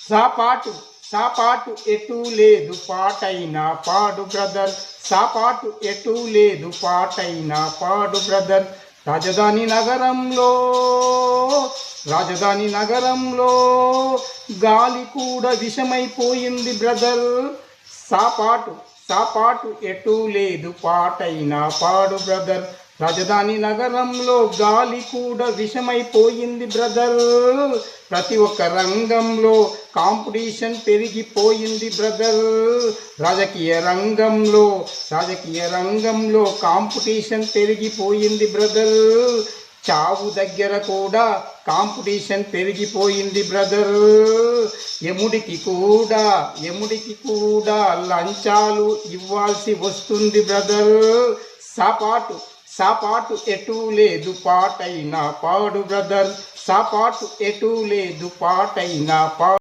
సాపాటు సాపాటు ఎటూ లేదు పాటైనా పాడు బ్రదర్, సాపాటు ఎటూ లేదు పాటైనా పాడు బ్రదర్. రాజధాని నగరంలో రాజధాని నగరంలో గాలి కూడా విషమైపోయింది బ్రదర్. సాపాటు సాపాటు ఎటూ లేదు పాటైనా పాడు బ్రదర్. రాజధాని నగరంలో గాలి కూడా విషమైపోయింది బ్రదర్. ప్రతి ఒక్క రంగంలో కాంపిటీషన్ పెరిగిపోయింది బ్రదర్. రాజకీయ రంగంలో కాంపిటీషన్ పెరిగిపోయింది బ్రదర్. చావు దగ్గర కూడా కాంపిటీషన్ పెరిగిపోయింది బ్రదర్. యముడికి కూడా లంచాలు ఇవ్వాల్సి వస్తుంది బ్రదర్. సాపాటు ఎటూ లేదు పాటైనా పాడు బ్రదర్, సాపాటు ఎటూ లేదు పాటైనా పాడు.